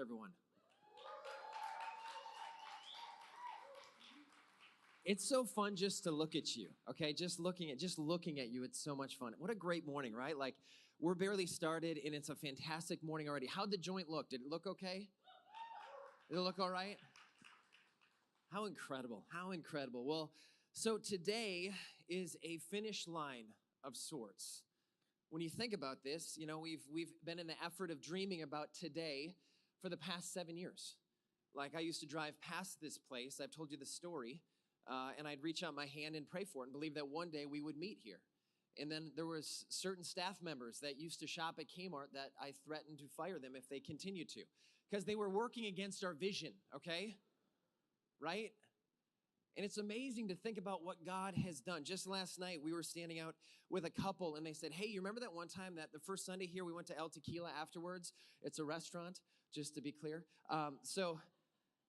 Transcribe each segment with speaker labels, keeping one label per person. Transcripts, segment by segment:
Speaker 1: everyone. It's so fun just to look at you, okay? Just looking at you, it's so much fun. What a great morning, right? Like, we're barely started, and it's a fantastic morning already. How'd the joint look? Did it look okay? Did it look all right? How incredible, how incredible. Well, so today is a finish line of sorts. When you think about this, you know, we've been in the effort of dreaming about today for the past 7 years. Like, I used to drive past this place, I've told you the story, and I'd reach out my hand and pray for it and believe that one day we would meet here. And then there was certain staff members that used to shop at Kmart that I threatened to fire them if they continued to, because they were working against our vision, okay? Right? And it's amazing to think about what God has done. Just last night, we were standing out with a couple, and they said, hey, you remember that one time that the first Sunday here, we went to El Tequila afterwards? It's a restaurant, just to be clear. So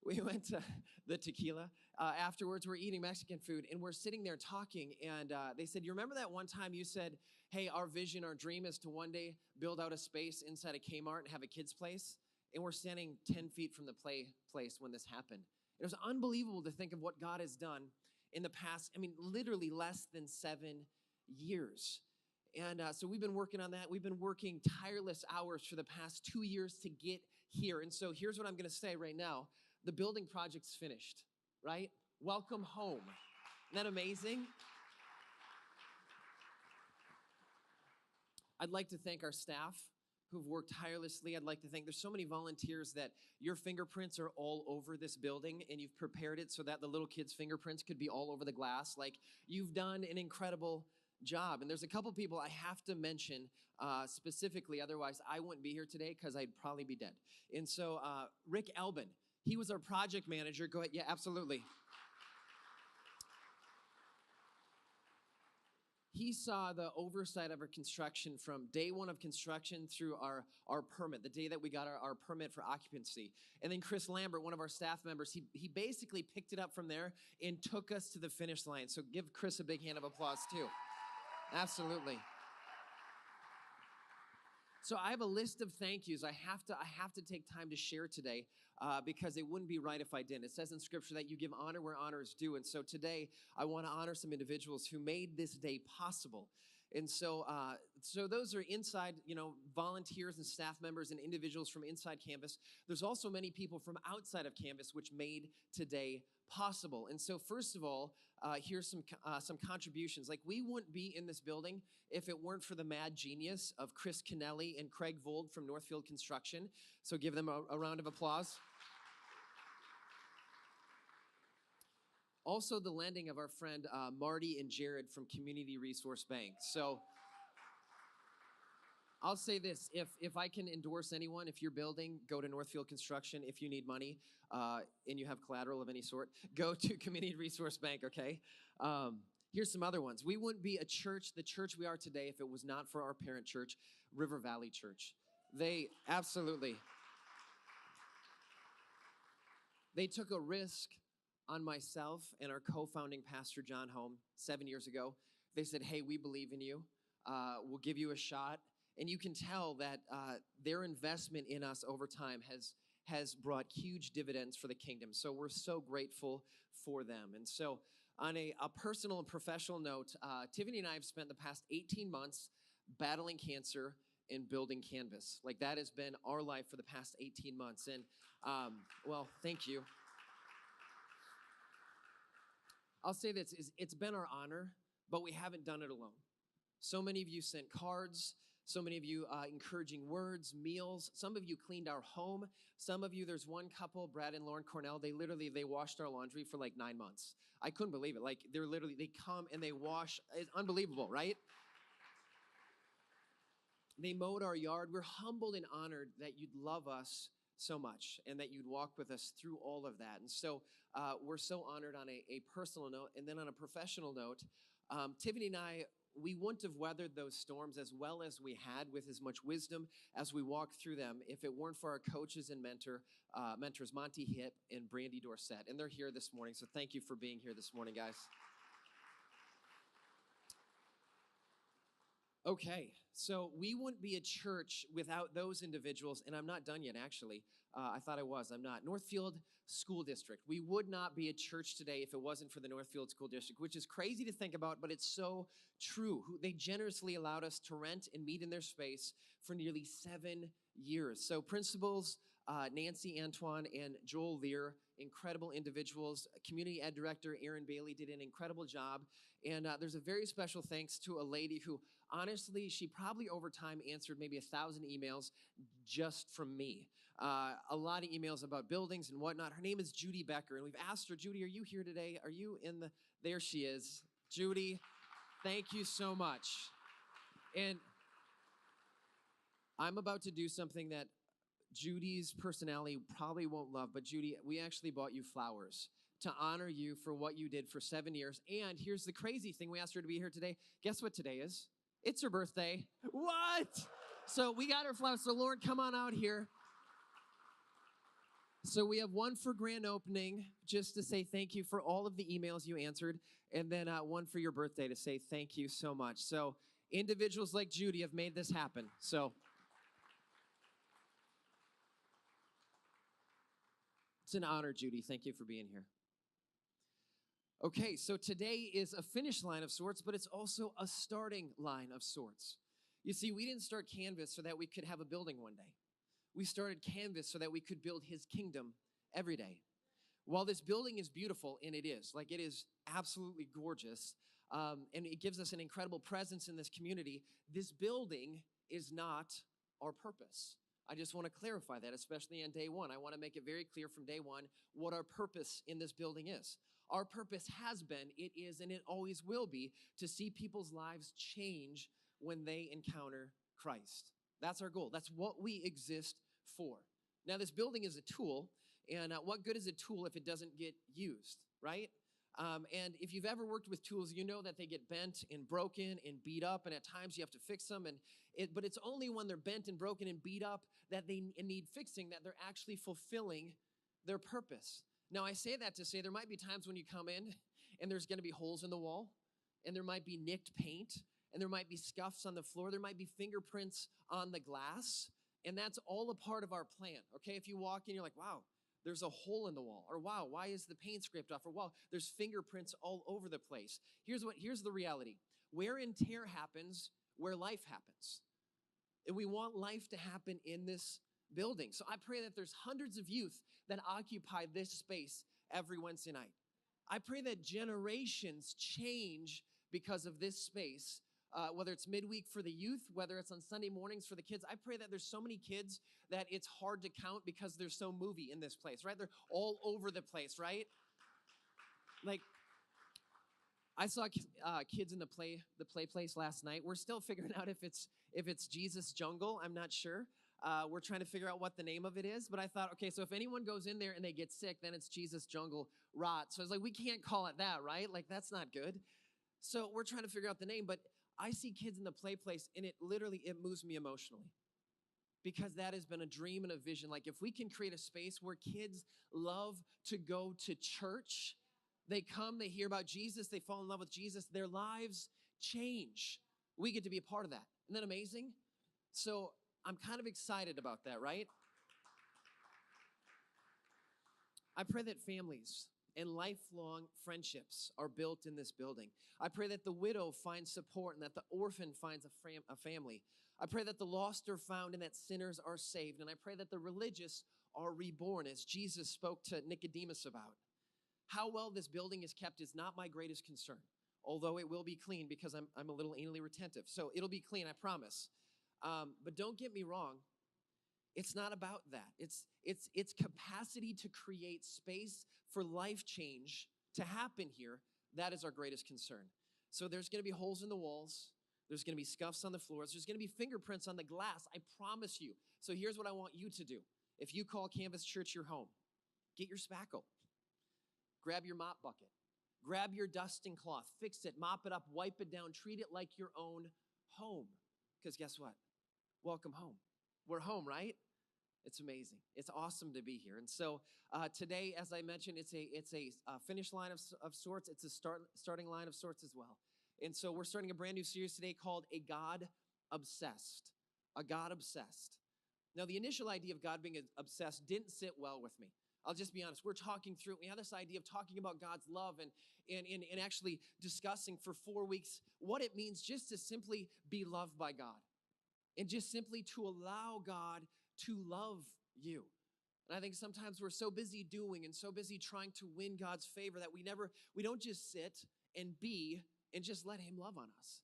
Speaker 1: we went to the Tequila. Afterwards, we're eating Mexican food, and we're sitting there talking, and they said, you remember that one time you said, hey, our vision, our dream is to one day build out a space inside a Kmart and have a kid's place? And we're standing 10 feet from the place when this happened. It was unbelievable to think of what God has done in the past, literally less than 7 years. And so we've been working on that. We've been working tireless hours for the past 2 years to get here. And so here's what I'm going to say right now. The building project's finished, right? Welcome home. Isn't that amazing? I'd like to thank our staff who've worked tirelessly. I'd like to thank, there's so many volunteers that your fingerprints are all over this building, and you've prepared it so that the little kids' fingerprints could be all over the glass. Like, you've done an incredible job. And there's a couple people I have to mention specifically, otherwise I wouldn't be here today because I'd probably be dead. And so Rick Elbin, he was our project manager. Go ahead. Yeah, absolutely. He saw the oversight of our construction from day one of construction through our permit, the day that we got our permit for occupancy. And then Chris Lambert, one of our staff members, he basically picked it up from there and took us to the finish line. So give Chris a big hand of applause too. Absolutely. So I have a list of thank yous I have to take time to share today because it wouldn't be right if I didn't. It says in Scripture that you give honor where honor is due. And so today I want to honor some individuals who made this day possible. And so those are inside, volunteers and staff members and individuals from inside campus. There's also many people from outside of campus which made today possible. And so first of all, here's some contributions. Like, we wouldn't be in this building if it weren't for the mad genius of Chris Kennelly and Craig Vold from Northfield Construction. So give them a round of applause. Also, the lending of our friend Marty and Jared from Community Resource Bank. So I'll say this, if I can endorse anyone, if you're building, go to Northfield Construction. If you need money and you have collateral of any sort, go to Community Resource Bank, okay? Here's some other ones. We wouldn't be the church we are today, if it was not for our parent church, River Valley Church. They took a risk on myself and our co-founding pastor, John Home, 7 years ago. They said, hey, we believe in you. We'll give you a shot. And you can tell that their investment in us over time has brought huge dividends for the kingdom. So we're so grateful for them. And so on a personal and professional note, Tiffany and I have spent the past 18 months battling cancer and building Canvas. Like, that has been our life for the past 18 months. And, well, thank you. I'll say this, it's been our honor, but we haven't done it alone. So many of you sent cards. So many of you encouraging words, meals. Some of you cleaned our home. Some of you, there's one couple, Brad and Lauren Cornell, they washed our laundry for like 9 months. I couldn't believe it. Like, they come and they wash. It's unbelievable, right? They mowed our yard. We're humbled and honored that you'd love us so much and that you'd walk with us through all of that. And so we're so honored on a personal note. And then on a professional note, Tiffany and I, we wouldn't have weathered those storms as well as we had, with as much wisdom as we walked through them, if it weren't for our coaches and mentors, Monty Hip and Brandy Dorsett. And they're here this morning, so thank you for being here this morning, guys. Okay, So we wouldn't be a church without those individuals, and I'm not done yet, actually. I thought I was. I'm not. Northfield School District. We would not be a church today if it wasn't for the Northfield School District, which is crazy to think about, but it's so true. They generously allowed us to rent and meet in their space for nearly 7 years. So principals, Nancy Antoine and Joel Lear, incredible individuals. Community ed director Aaron Bailey did an incredible job. And there's a very special thanks to a lady who, honestly, she probably over time answered maybe 1,000 emails just from me. A lot of emails about buildings and whatnot. Her name is Judy Becker, and we've asked her, Judy, are you here today? Are you in the, there she is. Judy, thank you so much. And I'm about to do something that Judy's personality probably won't love, but Judy, we actually bought you flowers to honor you for what you did for 7 years. And here's the crazy thing. We asked her to be here today. Guess what today is? It's her birthday. What? So we got her flowers. So Lauren, come on out here. So we have one for grand opening, just to say thank you for all of the emails you answered, and then one for your birthday to say thank you so much. So individuals like Judy have made this happen. So it's an honor, Judy. Thank you for being here. Okay, so today is a finish line of sorts, but it's also a starting line of sorts. You see, we didn't start Canvas so that we could have a building one day. We started Canvas so that we could build his kingdom every day. While this building is beautiful, and it is, like it is absolutely gorgeous, and it gives us an incredible presence in this community, this building is not our purpose. I just want to clarify that, especially on day one. I want to make it very clear from day one what our purpose in this building is. Our purpose has been, it is, and it always will be to see people's lives change when they encounter Christ. That's our goal. That's what we exist for. Now, this building is a tool, and what good is a tool if it doesn't get used, right? And if you've ever worked with tools, you know that they get bent and broken and beat up, and at times you have to fix them. But it's only when they're bent and broken and beat up that they need fixing that they're actually fulfilling their purpose. Now, I say that to say there might be times when you come in and there's going to be holes in the wall, and there might be nicked paint, and there might be scuffs on the floor. There might be fingerprints on the glass, and that's all a part of our plan, okay? If you walk in, you're like, wow, there's a hole in the wall, or wow, why is the paint scraped off, or wow, there's fingerprints all over the place. Here's the reality. Wear and tear happens where life happens. And we want life to happen in this building. So I pray that there's hundreds of youth that occupy this space every Wednesday night. I pray that generations change because of this space, whether it's midweek for the youth, whether it's on Sunday mornings for the kids. I pray that there's so many kids that it's hard to count because they're so movie in this place, right? They're all over the place, right? Like, I saw kids in the play place last night. We're still figuring out if it's Jesus Jungle. I'm not sure. We're trying to figure out what the name of it is. But I thought, okay, so if anyone goes in there and they get sick, then it's Jesus Jungle Rot. So I was like, we can't call it that, right? Like, that's not good. So we're trying to figure out the name. But I see kids in the play place, and it moves me emotionally. Because that has been a dream and a vision. Like, if we can create a space where kids love to go to church, they come, they hear about Jesus, they fall in love with Jesus, their lives change. We get to be a part of that. Isn't that amazing? So I'm kind of excited about that, right? I pray that families and lifelong friendships are built in this building. I pray that the widow finds support and that the orphan finds a family. I pray that the lost are found and that sinners are saved. And I pray that the religious are reborn, as Jesus spoke to Nicodemus about. How well this building is kept is not my greatest concern, although it will be clean because I'm a little anally retentive. So it'll be clean, I promise. But don't get me wrong. It's not about that. It's capacity to create space for life change to happen here. That is our greatest concern. So there's going to be holes in the walls. There's going to be scuffs on the floors. There's going to be fingerprints on the glass. I promise you. So here's what I want you to do. If you call Canvas Church your home, get your spackle. Grab your mop bucket. Grab your dusting cloth. Fix it. Mop it up. Wipe it down. Treat it like your own home. Because guess what? Welcome home. We're home, right? It's amazing. It's awesome to be here. And so today, as I mentioned, it's a finish line of sorts. It's a starting line of sorts as well. And so we're starting a brand new series today called A God obsessed, a God obsessed. Now, the initial idea of God being obsessed didn't sit well with me. I'll just be honest. We're talking through, we had this idea of talking about God's love and actually discussing for 4 weeks what it means just to simply be loved by God and just simply to allow God to love you. And I think sometimes we're so busy doing and so busy trying to win God's favor that we don't just sit and be and just let him love on us.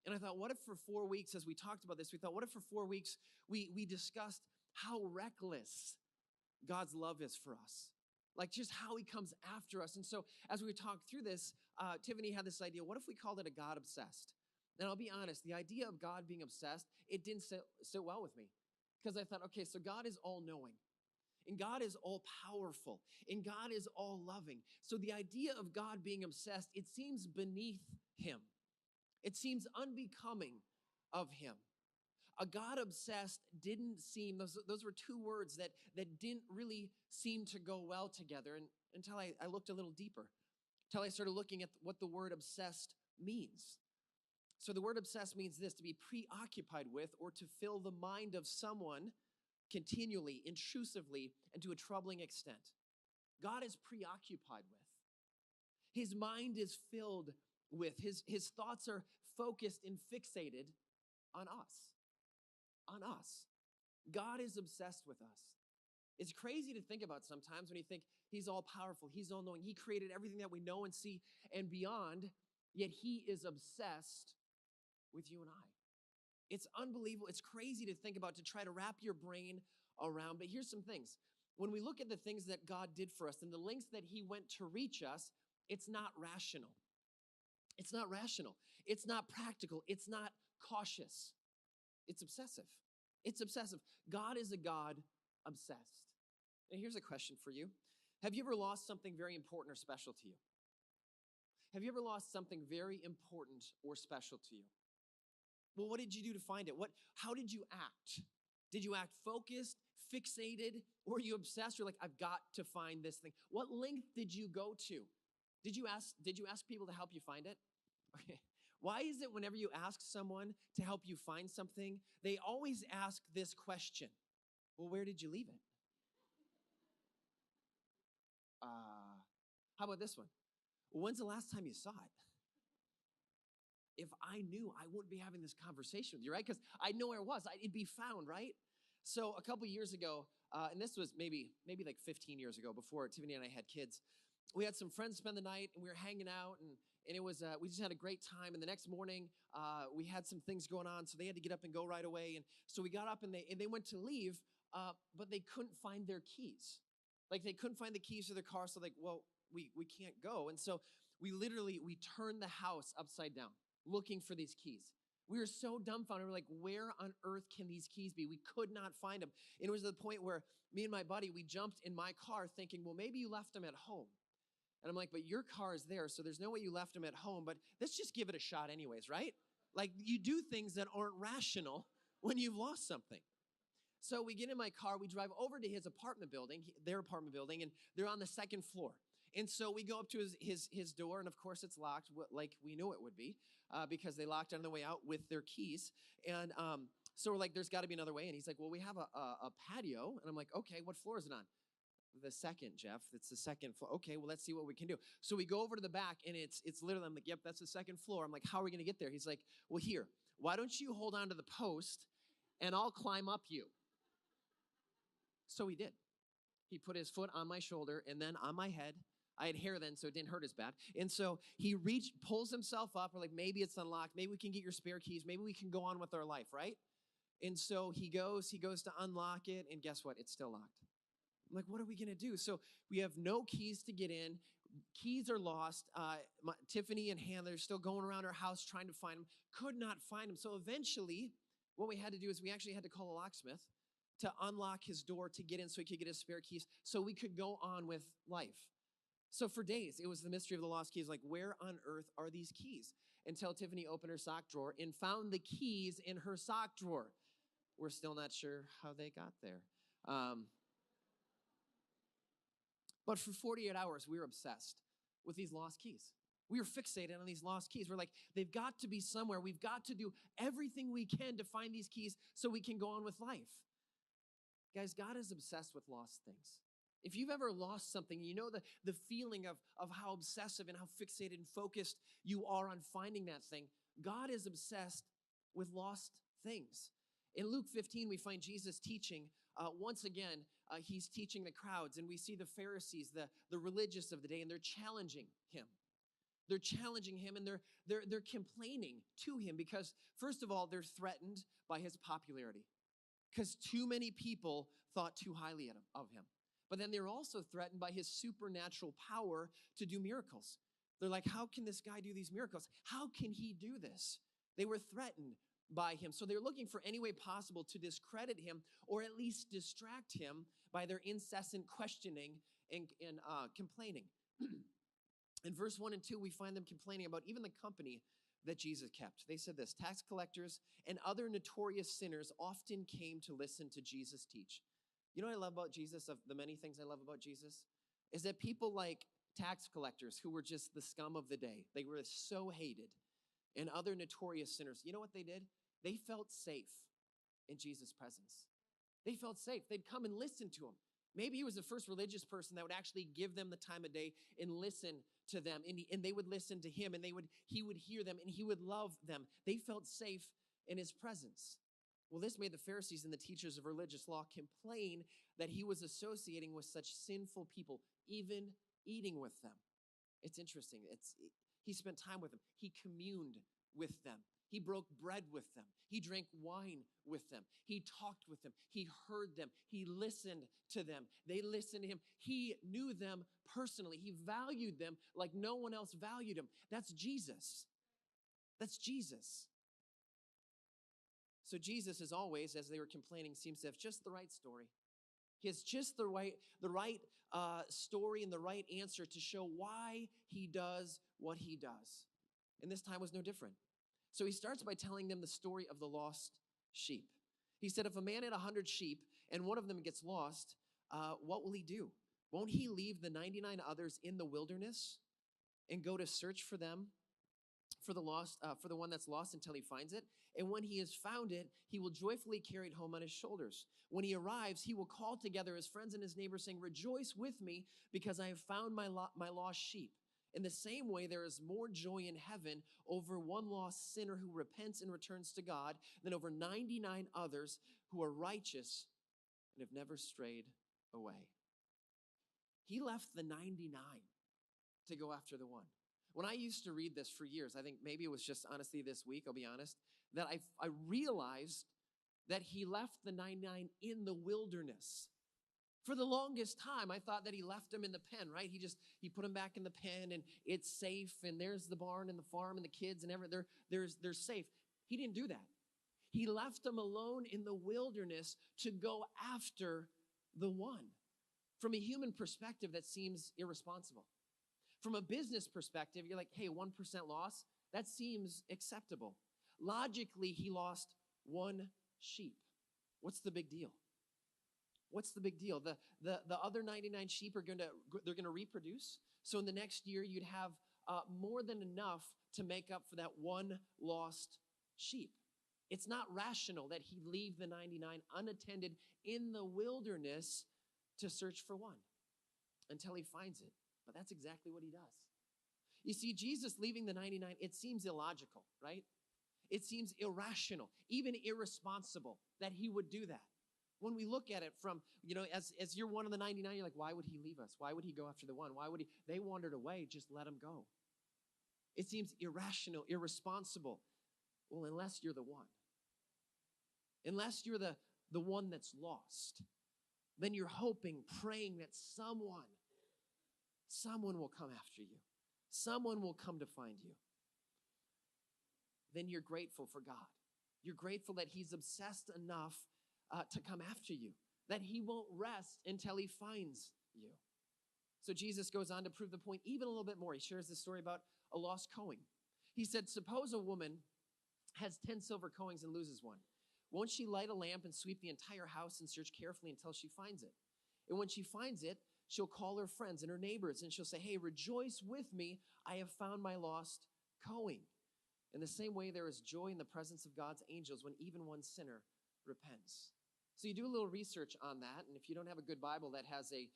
Speaker 1: And I thought, what if for 4 weeks, as we talked about this, we thought, what if for 4 weeks we discussed how reckless God's love is for us? Like just how he comes after us. And so as we talked through this, Tiffany had this idea, what if we called it a God obsessed? And I'll be honest, the idea of God being obsessed, it didn't sit well with me. Because I thought, okay, so God is all knowing. And God is all powerful. And God is all loving. So the idea of God being obsessed, it seems beneath him. It seems unbecoming of him. A God obsessed didn't seem, those were two words that didn't really seem to go well together until I looked a little deeper, until I started looking at what the word obsessed means. So the word obsessed means this, to be preoccupied with or to fill the mind of someone continually, intrusively, and to a troubling extent. God is preoccupied with. His mind is filled with. His thoughts are focused and fixated on us. On us. God is obsessed with us. It's crazy to think about sometimes when you think he's all powerful, he's all knowing, he created everything that we know and see and beyond, yet he is obsessed with you and I. It's unbelievable. It's crazy to think about, to try to wrap your brain around. But here's some things. When we look at the things that God did for us and the lengths that he went to reach us, it's not rational. It's not rational. It's not practical. It's not cautious. It's obsessive. It's obsessive. God is a God obsessed. And here's a question for you. Have you ever lost something very important or special to you? Have you ever lost something very important or special to you? Well, what did you do to find it? How did you act? Did you act focused, fixated, or were you obsessed? You're like, I've got to find this thing. What length did you go to? Did you ask people to help you find it? Okay. Why is it whenever you ask someone to help you find something, they always ask this question? Well, where did you leave it? How about this one? Well, when's the last time you saw it? If I knew, I wouldn't be having this conversation with you, right? Because I know where it was. It'd be found, right? So a couple years ago, and this was maybe like 15 years ago, before Tiffany and I had kids, we had some friends spend the night, and we were hanging out, and it was we just had a great time. And the next morning, we had some things going on, so they had to get up and go right away. And so we got up, and they went to leave, but they couldn't find their keys. Like they couldn't find the keys to their car, so like, well, we can't go. And so we turned the house upside down, looking for these keys. We were so dumbfounded. We were like, where on earth can these keys be? We could not find them. And it was to the point where me and my buddy, we jumped in my car thinking, well, maybe you left them at home. And I'm like, but your car is there, so there's no way you left them at home, but let's just give it a shot anyways, right? Like you do things that aren't rational when you've lost something. So we get in my car, we drive over to his apartment building, their apartment building, and they're on the second floor. And so we go up to his door, and of course it's locked, like we knew it would be, because they locked on the way out with their keys. And so we're like, there's got to be another way. And he's like, well, we have a patio. And I'm like, okay, what floor is it on? The second, Jeff. It's the second floor. Okay, well, let's see what we can do. So we go over to the back, and it's literally, I'm like, yep, that's the second floor. I'm like, how are we going to get there? He's like, well, here, why don't you hold on to the post, and I'll climb up you. So he did. He put his foot on my shoulder and then on my head. I had hair then, so it didn't hurt as bad. And so he pulls himself up. We're like, maybe it's unlocked. Maybe we can get your spare keys. Maybe we can go on with our life, right? And so he goes to unlock it, and guess what? It's still locked. I'm like, what are we going to do? So we have no keys to get in. Keys are lost. Tiffany and Hannah are still going around our house trying to find them. Could not find them. So eventually, what we had to do is we actually had to call a locksmith to unlock his door to get in so he could get his spare keys so we could go on with life. So for days, it was the mystery of the lost keys. Like, where on earth are these keys? Until Tiffany opened her sock drawer and found the keys in her sock drawer. We're still not sure how they got there. But for 48 hours, we were obsessed with these lost keys. We are fixated on these lost keys. We're like, they've got to be somewhere. We've got to do everything we can to find these keys so we can go on with life. Guys, God is obsessed with lost things. If you've ever lost something, you know the feeling of how obsessive and how fixated and focused you are on finding that thing. God is obsessed with lost things. In Luke 15, we find Jesus teaching. Once again, he's teaching the crowds, and we see the Pharisees, the religious of the day, and they're challenging him. They're challenging him, and they're complaining to him because, first of all, they're threatened by his popularity because too many people thought too highly of him. But then they're also threatened by his supernatural power to do miracles. They're like, how can this guy do these miracles? How can he do this? They were threatened by him. So they're looking for any way possible to discredit him or at least distract him by their incessant questioning and complaining. In verse 1 and 2, we find them complaining about even the company that Jesus kept. They said this, tax collectors and other notorious sinners often came to listen to Jesus teach. You know what I love about Jesus, of the many things I love about Jesus, is that people like tax collectors who were just the scum of the day, they were so hated, and other notorious sinners, you know what they did? They felt safe in Jesus' presence. They felt safe. They'd come and listen to him. Maybe he was the first religious person that would actually give them the time of day and listen to them, and they would listen to him, and he would hear them, and he would love them. They felt safe in his presence. Well, this made the Pharisees and the teachers of religious law complain that he was associating with such sinful people, even eating with them. It's interesting. He spent time with them. He communed with them. He broke bread with them. He drank wine with them. He talked with them. He heard them. He listened to them. They listened to him. He knew them personally. He valued them like no one else valued him. That's Jesus. That's Jesus. So Jesus, as always, as they were complaining, seems to have just the right story. He has just the right story and the right answer to show why he does what he does. And this time was no different. So he starts by telling them the story of the lost sheep. He said, if a man had 100 sheep and one of them gets lost, what will he do? Won't he leave the 99 others in the wilderness and go to search for them, for the one that's lost until he finds it? And when he has found it, he will joyfully carry it home on his shoulders. When he arrives, he will call together his friends and his neighbors, saying, rejoice with me because I have found my lost sheep. In the same way, there is more joy in heaven over one lost sinner who repents and returns to God than over 99 others who are righteous and have never strayed away. He left the 99 to go after the one. When I used to read this for years, I think maybe it was just honestly this week, I'll be honest, that I realized that he left the 99 in the wilderness. For the longest time, I thought that he left them in the pen, right? He put them back in the pen and it's safe and there's the barn and the farm and the kids and everything. They're safe. He didn't do that. He left them alone in the wilderness to go after the one. From a human perspective, that seems irresponsible. From a business perspective, you're like, hey, 1% loss, that seems acceptable. Logically, he lost one sheep. What's the big deal? What's the big deal? The other 99 sheep they're gonna reproduce. So in the next year, you'd have more than enough to make up for that one lost sheep. It's not rational that he'd leave the 99 unattended in the wilderness to search for one until he finds it. But that's exactly what he does. You see, Jesus leaving the 99, it seems illogical, right? It seems irrational, even irresponsible that he would do that. When we look at it from, as you're one of the 99, you're like, why would he leave us? Why would he go after the one? Why would he? They wandered away, just let him go. It seems irrational, irresponsible. Well, unless you're the one. Unless you're the one that's lost, then you're hoping, praying that someone will come after you. Someone will come to find you. Then you're grateful for God. You're grateful that he's obsessed enough to come after you, that he won't rest until he finds you. So Jesus goes on to prove the point even a little bit more. He shares this story about a lost coin. He said, suppose a woman has 10 silver coins and loses one. Won't she light a lamp and sweep the entire house and search carefully until she finds it? And when she finds it, she'll call her friends and her neighbors, and she'll say, hey, rejoice with me. I have found my lost coin. In the same way, there is joy in the presence of God's angels when even one sinner repents. So you do a little research on that, and if you don't have a good Bible that has a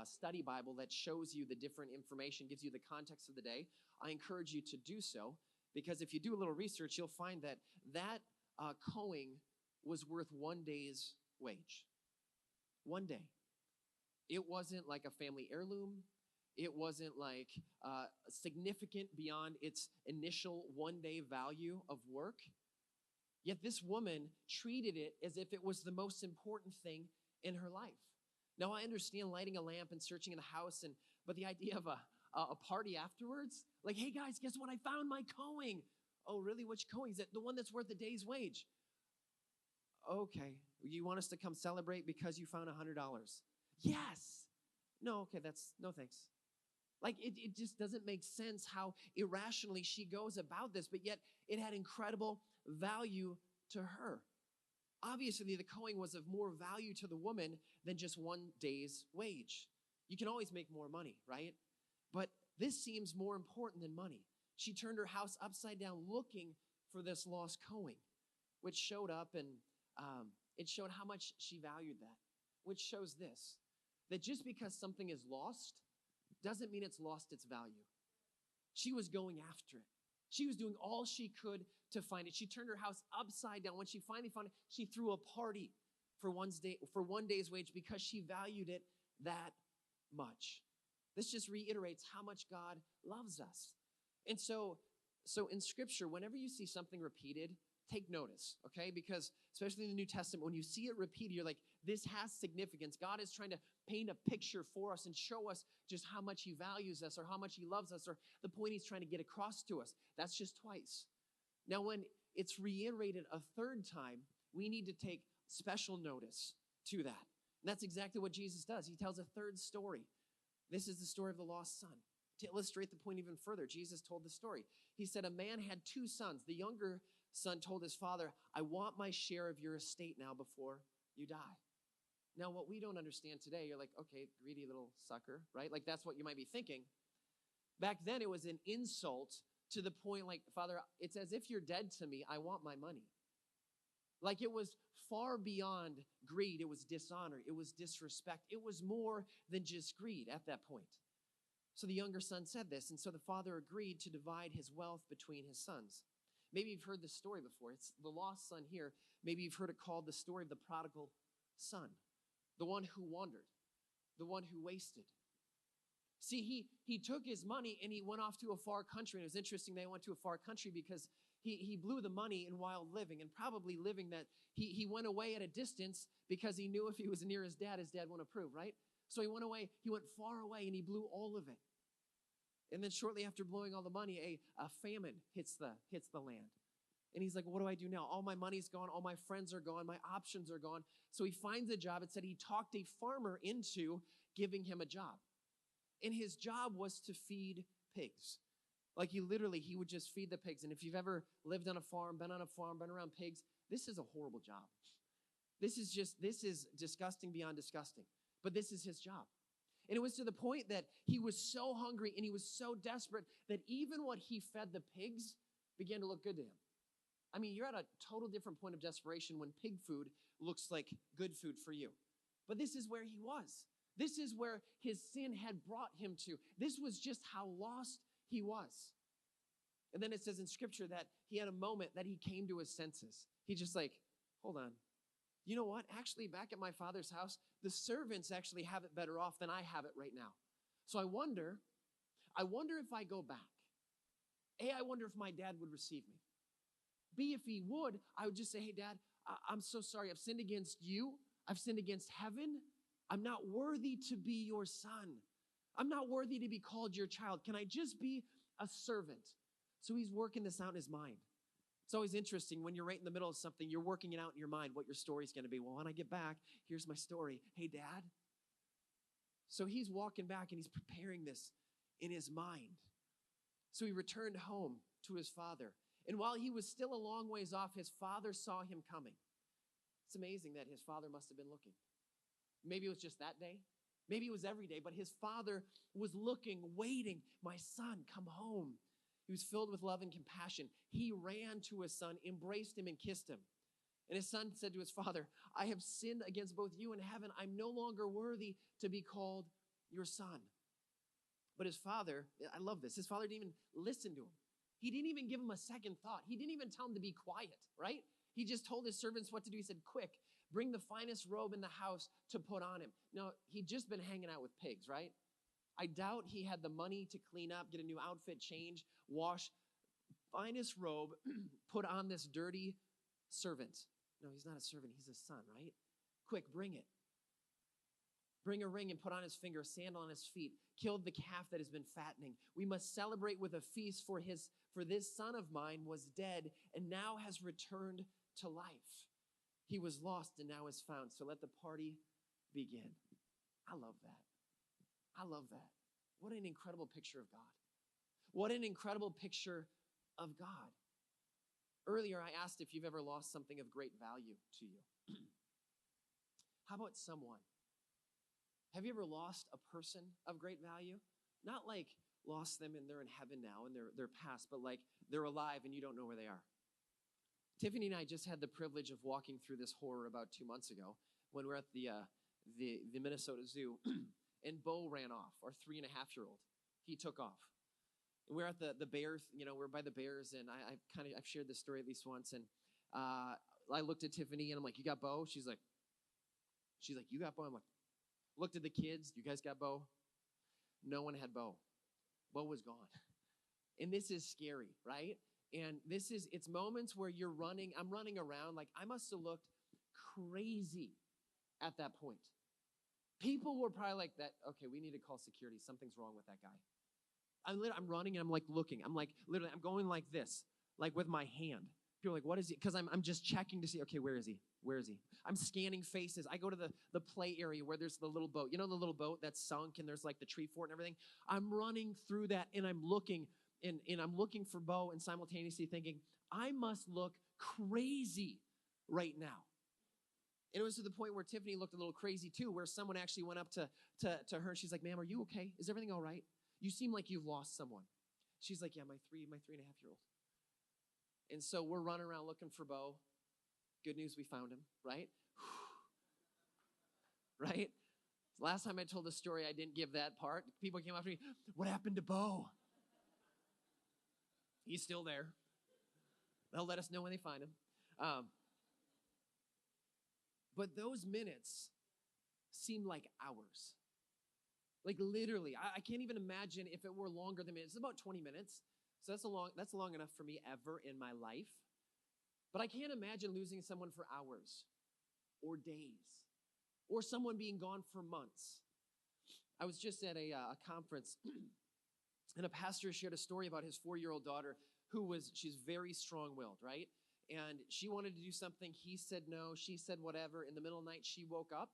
Speaker 1: study Bible that shows you the different information, gives you the context of the day, I encourage you to do so, because if you do a little research, you'll find that coin was worth one day's wage. One day. It wasn't like a family heirloom. It wasn't like significant beyond its initial one-day value of work. Yet this woman treated it as if it was the most important thing in her life. Now, I understand lighting a lamp and searching in the house, but the idea of a party afterwards, like, hey guys, guess what? I found my coin. Oh, really? Which coin? Is it the one that's worth a day's wage? Okay. You want us to come celebrate because you found $100? Yes. No, okay, no thanks. Like, it just doesn't make sense how irrationally she goes about this, but yet it had incredible value to her. Obviously, the coin was of more value to the woman than just one day's wage. You can always make more money, right? But this seems more important than money. She turned her house upside down looking for this lost coin, which showed up, and it showed how much she valued that, which shows this, that just because something is lost doesn't mean it's lost its value. She was going after it. She was doing all she could to find it. She turned her house upside down. When she finally found it, she threw a party for one day's wage because she valued it that much. This just reiterates how much God loves us. And so in Scripture, whenever you see something repeated, take notice, okay? Because especially in the New Testament, when you see it repeated, you're like, this has significance. God is trying to paint a picture for us and show us just how much he values us or how much he loves us or the point he's trying to get across to us. That's just twice. Now, when it's reiterated a third time, we need to take special notice to that. And that's exactly what Jesus does. He tells a third story. This is the story of the lost son. To illustrate the point even further, Jesus told the story. He said, a man had two sons. The younger son told his father, I want my share of your estate now before you die. Now, what we don't understand today, you're like, okay, greedy little sucker, right? Like, that's what you might be thinking. Back then, it was an insult to the point, like, Father, it's as if you're dead to me. I want my money. Like, it was far beyond greed. It was dishonor. It was disrespect. It was more than just greed at that point. So the younger son said this, and so the father agreed to divide his wealth between his sons. Maybe you've heard this story before. It's the lost son here. Maybe you've heard it called the story of the prodigal son, the one who wandered, the one who wasted. See, he took his money and he went off to a far country. And it was interesting they went to a far country because he blew the money in wild living, and probably living that he went away at a distance because he knew if he was near his dad wouldn't approve, right? So he went away, he went far away, and he blew all of it. And then shortly after blowing all the money, a famine hits the land. And he's like, what do I do now? All my money's gone. All my friends are gone. My options are gone. So he finds a job. It said he talked a farmer into giving him a job. And his job was to feed pigs. Like he would just feed the pigs. And if you've ever lived on a farm, been around pigs, this is a horrible job. This is disgusting beyond disgusting. But this is his job. And it was to the point that he was so hungry and he was so desperate that even what he fed the pigs began to look good to him. I mean, you're at a total different point of desperation when pig food looks like good food for you. But this is where he was. This is where his sin had brought him to. This was just how lost he was. And then it says in Scripture that he had a moment that he came to his senses. He just like, hold on. You know what? Actually, back at my father's house, the servants actually have it better off than I have it right now. So I wonder if I go back. A, I wonder if my dad would receive me. B, if he would, I would just say, hey, Dad, I'm so sorry. I've sinned against you. I've sinned against heaven. I'm not worthy to be your son. I'm not worthy to be called your child. Can I just be a servant? So he's working this out in his mind. It's always interesting when you're right in the middle of something, you're working it out in your mind, what your story's going to be. Well, when I get back, here's my story. Hey, Dad. So he's walking back and he's preparing this in his mind. So he returned home to his father. And while he was still a long ways off, his father saw him coming. It's amazing that his father must have been looking. Maybe it was just that day. Maybe it was every day, but his father was looking, waiting. My son, come home. He was filled with love and compassion. He ran to his son, embraced him, and kissed him. And his son said to his father, I have sinned against both you and heaven. I'm no longer worthy to be called your son. But his father, I love this, his father didn't even listen to him. He didn't even give him a second thought. He didn't even tell him to be quiet, right? He just told his servants what to do. He said, quick, bring the finest robe in the house to put on him. Now, he'd just been hanging out with pigs, right? I doubt he had the money to clean up, get a new outfit, change, wash, finest robe, put on this dirty servant. No, he's not a servant. He's a son, right? Quick, bring it. Bring a ring and put on his finger, a sandal on his feet. Killed the calf that has been fattening. We must celebrate with a feast, for this son of mine was dead and now has returned to life. He was lost and now is found. So let the party begin. I love that. I love that. What an incredible picture of God. What an incredible picture of God. Earlier, I asked if you've ever lost something of great value to you. How about someone? Have you ever lost a person of great value? Not like lost them and they're in heaven now and they're past, but like they're alive and you don't know where they are. Tiffany and I just had the privilege of walking through this horror about 2 months ago when we were at the Minnesota Zoo, and Bo ran off, our 3.5-year-old. He took off. And we're at the Bears, we're by the Bears, and I've shared this story at least once, and I looked at Tiffany and I'm like, you got Bo? She's like, you got Bo? I'm like, looked at the kids, you guys got Bo? No one had Bo. Bo was gone. And this is scary, right? And it's moments where I'm running around, like I must have looked crazy at that point. People were probably like that, okay, we need to call security. Something's wrong with that guy. I'm running and I'm like looking. I'm like, literally, I'm going like this, like with my hand. People are like, what is he? Because I'm just checking to see, okay, where is he? Where is he? I'm scanning faces. I go to the play area where there's the little boat. You know the little boat that's sunk and there's like the tree fort and everything? I'm running through that and I'm looking and I'm looking for Bo and simultaneously thinking, I must look crazy right now. And it was to the point where Tiffany looked a little crazy too, where someone actually went up to her and she's like, ma'am, are you okay? Is everything all right? You seem like you've lost someone. She's like, yeah, my 3.5-year-old. And so we're running around looking for Bo. Good news, we found him, right? Right? Last time I told the story, I didn't give that part. People came up to me, what happened to Bo? He's still there. They'll let us know when they find him. But those minutes seem like hours. Like literally, I can't even imagine if it were longer than minutes. It's about 20 minutes. So that's long enough for me ever in my life. But I can't imagine losing someone for hours or days or someone being gone for months. I was just at a conference and a pastor shared a story about his 4-year-old daughter she's very strong-willed, right? And she wanted to do something. He said no. She said whatever. In the middle of the night, she woke up.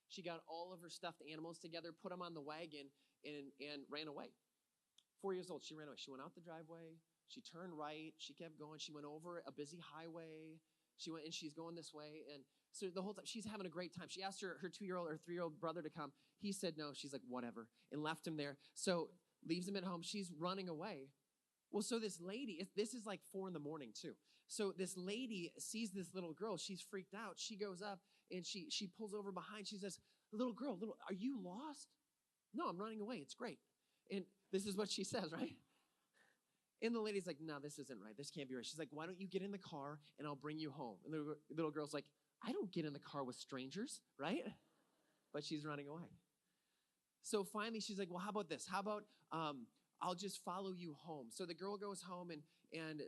Speaker 1: She got all of her stuffed animals together, put them on the wagon, and ran away. 4 years old, she ran away. She went out the driveway. She turned right. She kept going. She went over a busy highway. She went, and she's going this way. And so the whole time, she's having a great time. She asked her 2-year-old or 3-year-old brother to come. He said no. She's like, whatever, and left him there. So leaves him at home. She's running away. Well, so this lady, this is like 4 a.m. too. So this lady sees this little girl. She's freaked out. She goes up and she pulls over behind. She says, little girl, are you lost? No, I'm running away. It's great. And this is what she says, right? And the lady's like, no, this isn't right. This can't be right. She's like, why don't you get in the car and I'll bring you home? And the little girl's like, I don't get in the car with strangers, right? But she's running away. So finally she's like, well, how about this? How about I'll just follow you home. So the girl goes home and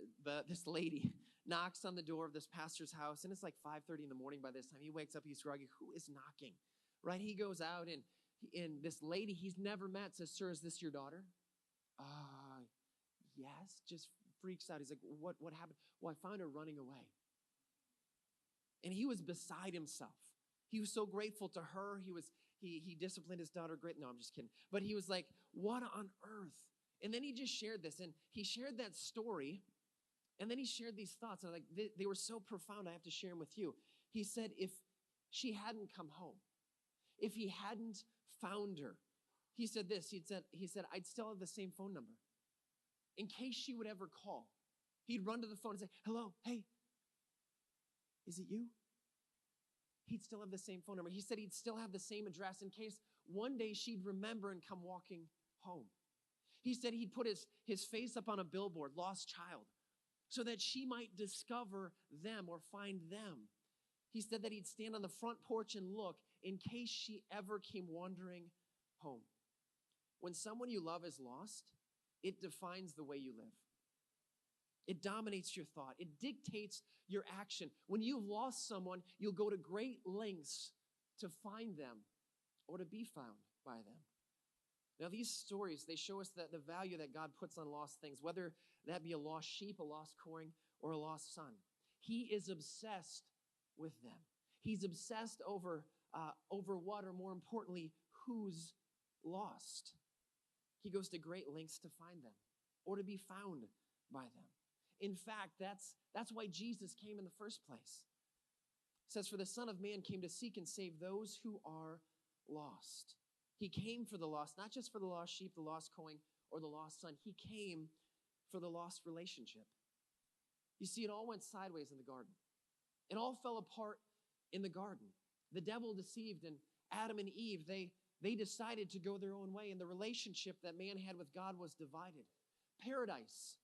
Speaker 1: this lady knocks on the door of this pastor's house. And it's like 5:30 in the morning by this time. He wakes up, he's groggy. Who is knocking? Right? He goes out and this lady he's never met says, sir, is this your daughter? Yes. Just freaks out. He's like, what happened? Well, I found her running away. And he was beside himself. He was so grateful to her. He disciplined his daughter great. No, I'm just kidding. But he was like, what on earth? And then he just shared this. And he shared that story. And then he shared these thoughts. And they were so profound, I have to share them with you. He said, if she hadn't come home, if he hadn't found her. He said this, he said, I'd still have the same phone number. In case she would ever call, he'd run to the phone and say, hello, hey, is it you? He'd still have the same phone number. He said he'd still have the same address in case one day she'd remember and come walking home. He said he'd put his face up on a billboard, lost child, so that she might discover them or find them. He said that he'd stand on the front porch and look in case she ever came wandering home. When someone you love is lost, it defines the way you live. It dominates your thought. It dictates your action. When you've lost someone, you'll go to great lengths to find them or to be found by them. Now, these stories, they show us that the value that God puts on lost things, whether that be a lost sheep, a lost coin, or a lost son. He is obsessed with them. He's obsessed over what, or more importantly, who's lost. He goes to great lengths to find them or to be found by them. In fact, that's why Jesus came in the first place. It says, for the Son of Man came to seek and save those who are lost. He came for the lost, not just for the lost sheep, the lost coin, or the lost son. He came for the lost relationship. You see, it all went sideways in the garden. It all fell apart in the garden. The devil deceived, and Adam and Eve, they decided to go their own way, and the relationship that man had with God was divided. Paradise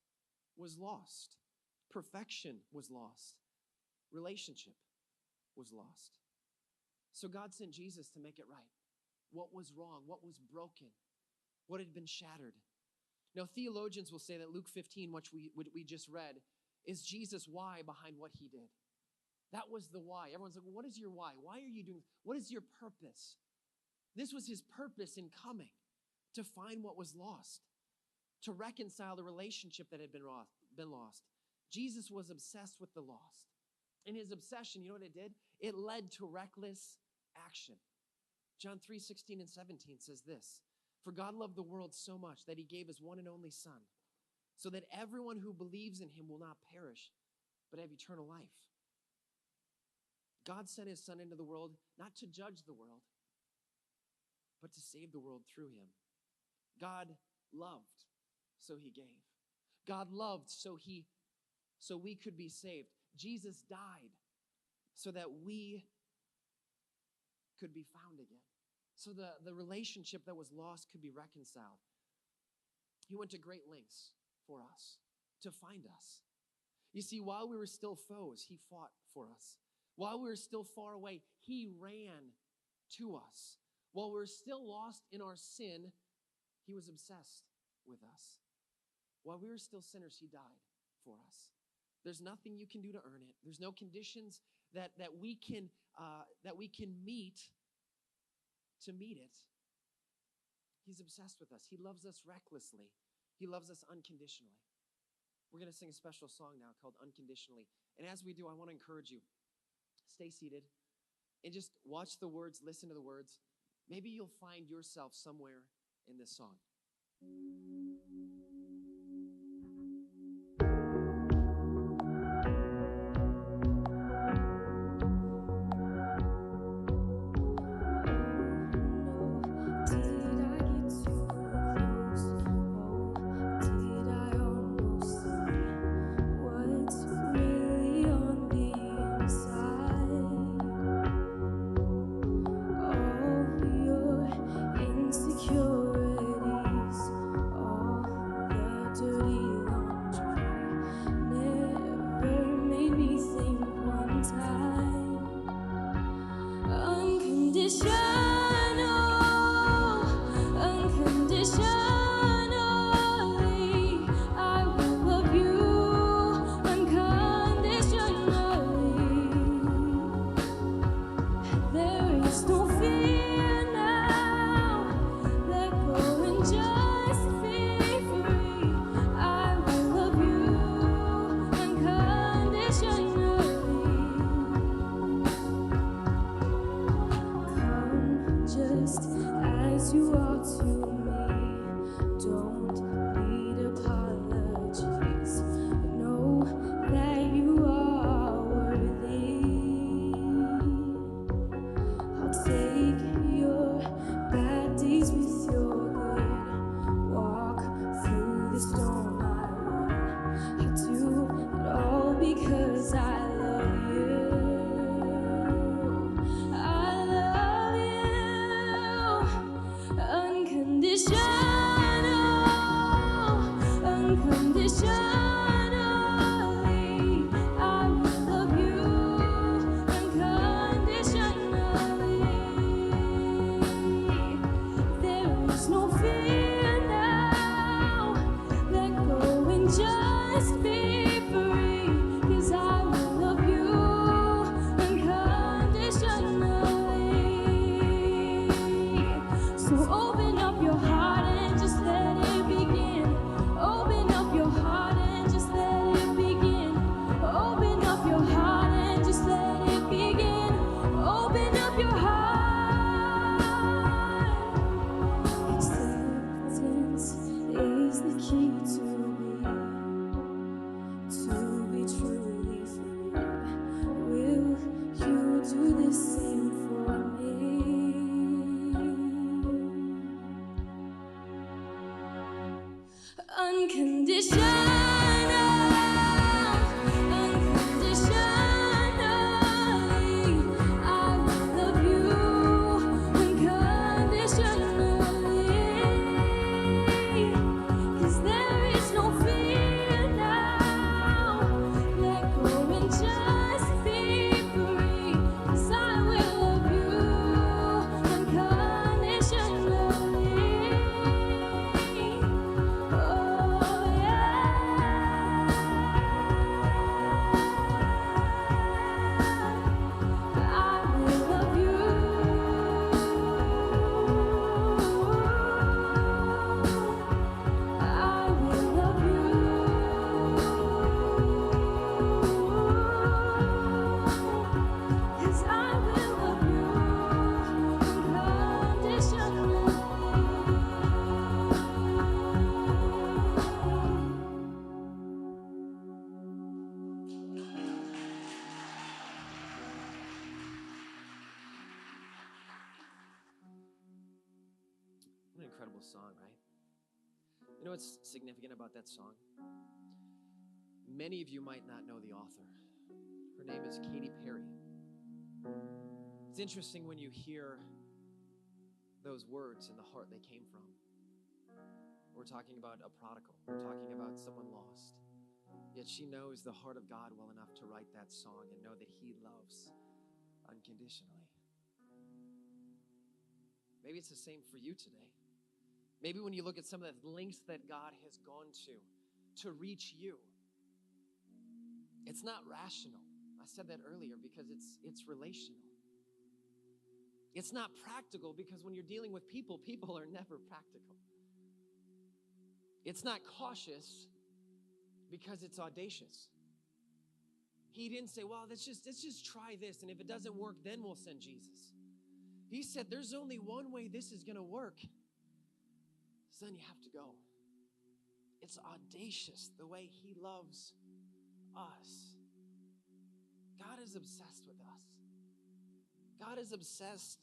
Speaker 1: was lost. Perfection was lost. Relationship was lost. So God sent Jesus to make it right. What was wrong? What was broken? What had been shattered? Now, theologians will say that Luke 15, which we just read, is Jesus' why behind what he did. That was the why. Everyone's like, well, what is your why? Why are you doing this? What is your purpose? This was his purpose in coming, to find what was lost, to reconcile the relationship that had been lost. Jesus was obsessed with the lost. In his obsession, you know what it did? It led to reckless action. John 3:16 and 17 says this, for God loved the world so much that he gave his one and only Son, so that everyone who believes in him will not perish, but have eternal life. God sent his Son into the world not to judge the world, but to save the world through him. God loved, so he gave. God loved, so we could be saved. Jesus died so that we could be found again. So the relationship that was lost could be reconciled. He went to great lengths for us, to find us. You see, while we were still foes, he fought for us. While we were still far away, he ran to us. While we were still lost in our sin, he was obsessed with us. While we were still sinners, he died for us. There's nothing you can do to earn it. There's no conditions that we can meet to meet it. He's obsessed with us. He loves us recklessly. He loves us unconditionally. We're going to sing a special song now called Unconditionally. And as we do, I want to encourage you, stay seated and just watch the words, listen to the words. Maybe you'll find yourself somewhere in this song.
Speaker 2: Insecurities,
Speaker 1: incredible song, right? You know what's significant about that song? Many of you might not know the author. Her name is Katy Perry. It's interesting when you hear those words and the heart they came from. We're talking about a prodigal. We're talking about someone lost. Yet she knows the heart of God well enough to write that song and know that he loves unconditionally. Maybe it's the same for you today. Maybe when you look at some of the lengths that God has gone to reach you, it's not rational. I said that earlier because it's relational. It's not practical because when you're dealing with people, people are never practical. It's not cautious because it's audacious. He didn't say, well, let's just try this, and if it doesn't work, then we'll send Jesus. He said, there's only one way this is going to work. Son, you have to go. It's audacious the way he loves us. God is obsessed with us. God is obsessed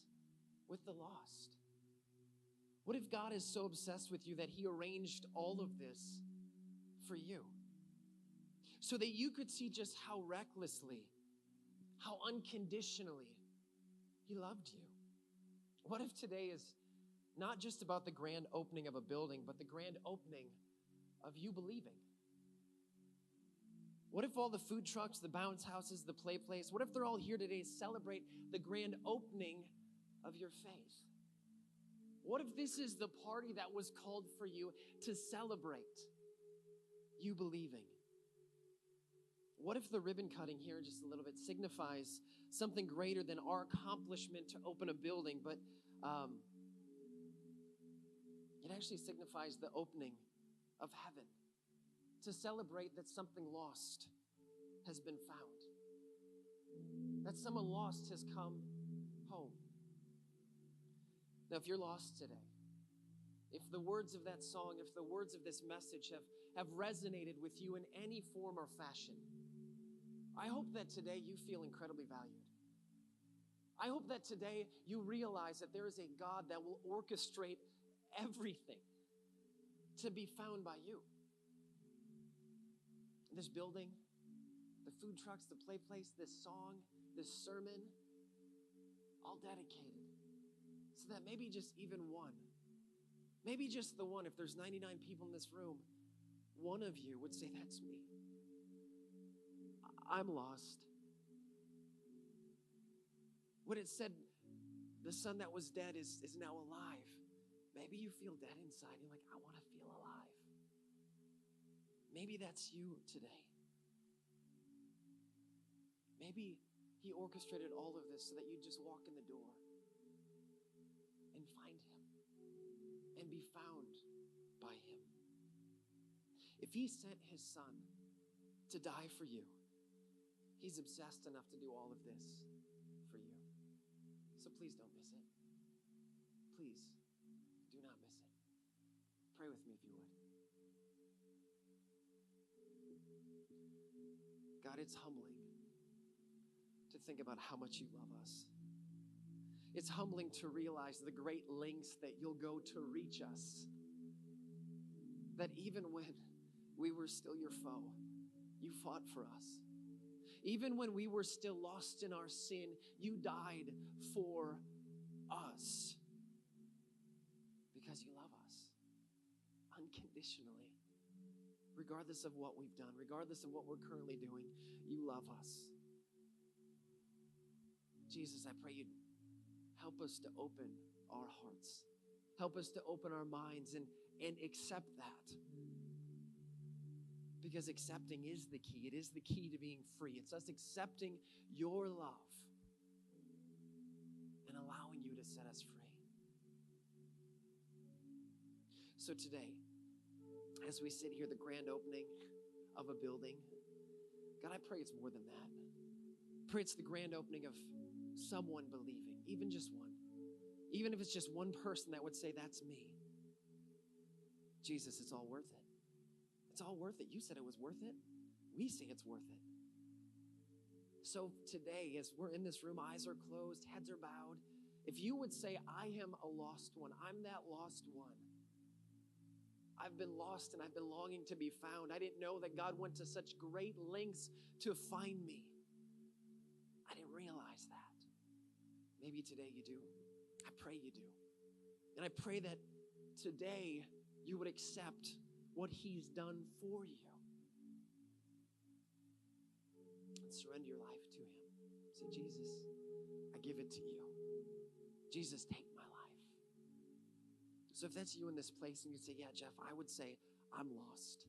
Speaker 1: with the lost. What if God is so obsessed with you that he arranged all of this for you? So that you could see just how recklessly, how unconditionally he loved you. What if today is not just about the grand opening of a building, but the grand opening of you believing? What if all the food trucks, the bounce houses, the play place, what if they're all here today to celebrate the grand opening of your faith? What if this is the party that was called for you to celebrate you believing? What if the ribbon cutting here in just a little bit signifies something greater than our accomplishment to open a building, but it actually signifies the opening of heaven to celebrate that something lost has been found, that someone lost has come home. Now, if you're lost today, if the words of that song, if the words of this message have resonated with you in any form or fashion, I hope that today you feel incredibly valued. I hope that today you realize that there is a God that will orchestrate everything to be found by you. This building, the food trucks, the play place, this song, this sermon, all dedicated so that maybe just even one, maybe just the one, if there's 99 people in this room, one of you would say, that's me. I'm lost. When it said the son that was dead is now alive, maybe you feel dead inside. You're like, I want to feel alive. Maybe that's you today. Maybe he orchestrated all of this so that you just walk in the door and find him and be found by him. If he sent his son to die for you, he's obsessed enough to do all of this for you. So please don't miss it. Please do not miss it. Pray with me if you would. God, it's humbling to think about how much you love us. It's humbling to realize the great lengths that you'll go to reach us. That even when we were still your foe, you fought for us. Even when we were still lost in our sin, you died for us. Because you love us unconditionally. Regardless of what we've done, regardless of what we're currently doing, you love us. Jesus, I pray you'd help us to open our hearts. Help us to open our minds and accept that. Because accepting is the key. It is the key to being free. It's us accepting your love and allowing you to set us free. So today, as we sit here, the grand opening of a building, God, I pray it's more than that. I pray it's the grand opening of someone believing, even just one. Even if it's just one person that would say, that's me. Jesus, it's all worth it. It's all worth it. You said it was worth it. We say it's worth it. So today, as we're in this room, eyes are closed, heads are bowed, if you would say, I am a lost one, I'm that lost one, I've been lost and I've been longing to be found. I didn't know that God went to such great lengths to find me. I didn't realize that. Maybe today you do. I pray you do. And I pray that today you would accept what he's done for you. And surrender your life to him. Say, Jesus, I give it to you. Jesus, take my life. So if that's you in this place and you say, yeah, Jeff, I would say, I'm lost.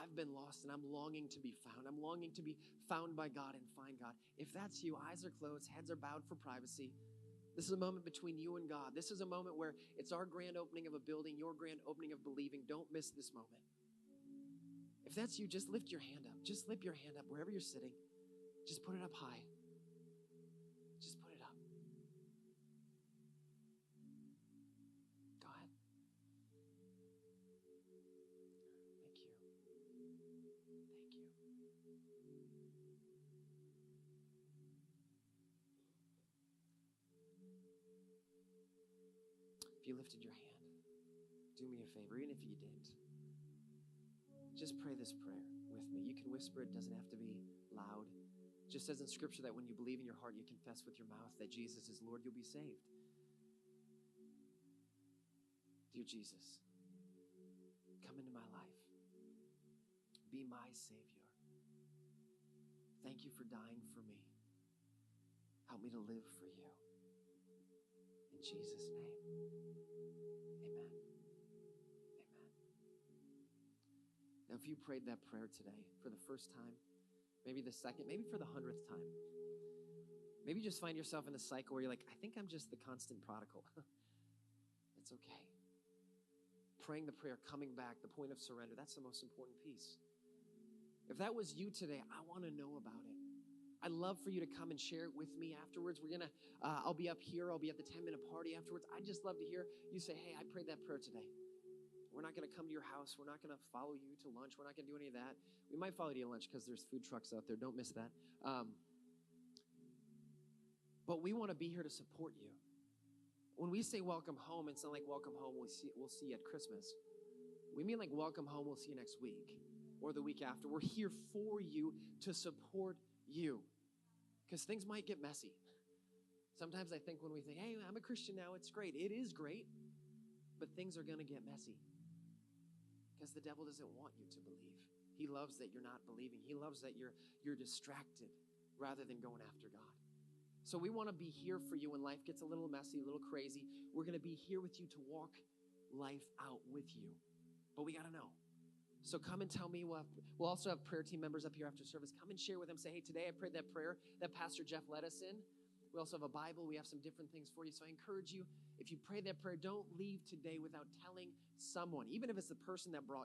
Speaker 1: I've been lost and I'm longing to be found. I'm longing to be found by God and find God. If that's you, eyes are closed, heads are bowed for privacy. This is a moment between you and God. This is a moment where it's our grand opening of a building, your grand opening of believing. Don't miss this moment. If that's you, just lift your hand up. Just lift your hand up wherever you're sitting. Just put it up high. Just put it up. Go ahead. Thank you. Thank you. If you lifted your hand, do me a favor, even if you didn't. Just pray this prayer with me. You can whisper, it doesn't have to be loud. It just says in Scripture that when you believe in your heart, you confess with your mouth that Jesus is Lord, you'll be saved. Dear Jesus, come into my life. Be my Savior. Thank you for dying for me. Help me to live for you. In Jesus' name. Amen. Amen. Now, if you prayed that prayer today for the first time, maybe the second, maybe for the 100th time, maybe you just find yourself in a cycle where you're like, I think I'm just the constant prodigal. It's okay. Praying the prayer, coming back, the point of surrender, that's the most important piece. If that was you today, I want to know about it. I'd love for you to come and share it with me afterwards. I'll be up here. I'll be at the 10-minute party afterwards. I'd just love to hear you say, hey, I prayed that prayer today. We're not going to come to your house. We're not going to follow you to lunch. We're not going to do any of that. We might follow you to lunch because there's food trucks out there. Don't miss that. But we want to be here to support you. When we say welcome home, it's not like welcome home, we'll see you at Christmas. We mean like welcome home, we'll see you next week or the week after. We're here for you to support you because things might get messy. Sometimes I think when we think, hey, I'm a Christian now, it's great. It is great, but things are going to get messy because the devil doesn't want you to believe. He loves that you're not believing. He loves that you're distracted rather than going after God. So we want to be here for you when life gets a little messy, a little crazy. We're going to be here with you to walk life out with you. But we got to know. So come and tell me. We'll also have prayer team members up here after service. Come and share with them. Say, hey, today I prayed that prayer that Pastor Jeff led us in. We also have a Bible. We have some different things for you. So I encourage you, if you pray that prayer, don't leave today without telling someone, even if it's the person that brought you.